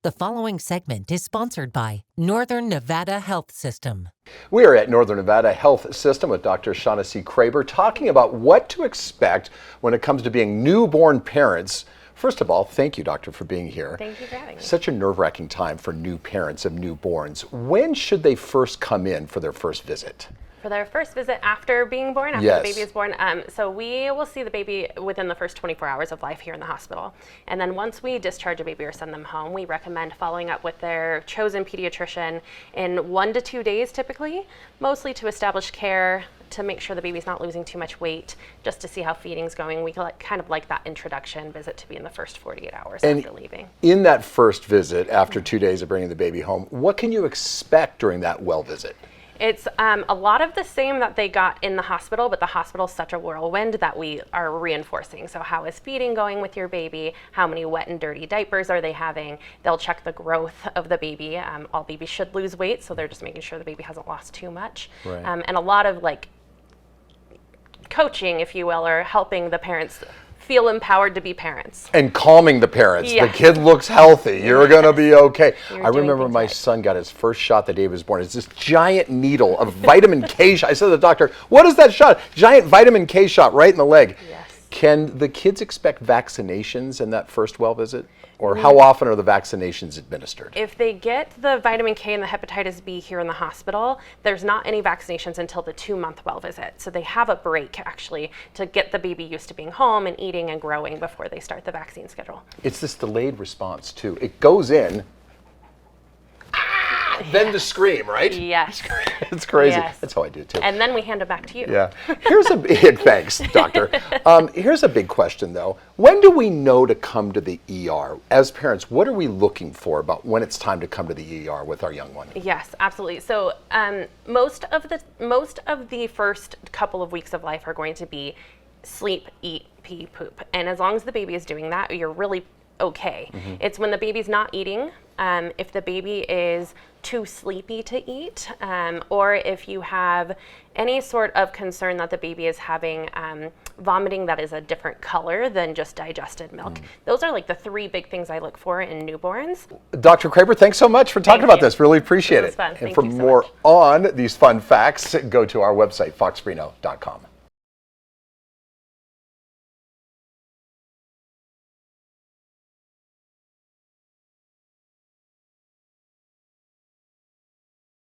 The following segment is sponsored by Northern Nevada Health System. We are at Northern Nevada Health System with Dr. Shawnice Kraeber talking about what to expect when it comes to being newborn parents. First of all, thank you, doctor, for being here. Thank you for having me. Such a nerve-wracking time for new parents of newborns. When should they first come in for their first visit? For their first visit after being born, after the baby is born. So we will see the baby within the first 24 hours of life here in the hospital. And then once we discharge a baby or send them home, we recommend following up with their chosen pediatrician in 1 to 2 days typically, mostly to establish care, to make sure the baby's not losing too much weight, just to see how feeding's going. We kind of like that introduction visit to be in the first 48 hours after leaving. In that first visit, after 2 days of bringing the baby home, what can you expect during that well visit? It's a lot of the same that they got in the hospital, but the hospital's such a whirlwind that we are reinforcing. So how is feeding going with your baby? How many wet and dirty diapers are they having? They'll check the growth of the baby. All babies should lose weight, so they're just making sure the baby hasn't lost too much. Right. And a lot of like coaching, if you will, or helping the parents feel empowered to be parents. And calming the parents. Yes. The kid looks healthy. You're going to be okay. I remember my son got his first shot the day he was born. It's this giant needle of vitamin K shot. I said to the doctor, what is that shot? Giant vitamin K shot right in the leg. Yes. Can the kids expect vaccinations in that first well visit? Or how often are the vaccinations administered? If they get the vitamin K and the hepatitis B here in the hospital, there's not any vaccinations until the 2-month well visit. So they have a break actually to get the baby used to being home and eating and growing before they start the vaccine schedule. It's this delayed response too. It goes in, then the scream, right? Yes. It's crazy. Yes. That's how I do it too. And then we hand it back to you. Yeah. Here's a big, thanks, doctor. Here's a big question though. When do we know to come to the ER? As parents, what are we looking for about when it's time to come to the ER with our young one? Yes, absolutely. So most of the first couple of weeks of life are going to be sleep, eat, pee, poop. And as long as the baby is doing that, you're really okay. Mm-hmm. It's when the baby's not eating, if the baby is too sleepy to eat, or if you have any sort of concern that the baby is having vomiting that is a different color than just digested milk. Those are like the 3 big things I look for in newborns. Dr. Kraeber, thanks so much for talking about this. Really appreciate it. Fun. And for more on these fun facts, go to our website, foxreno.com.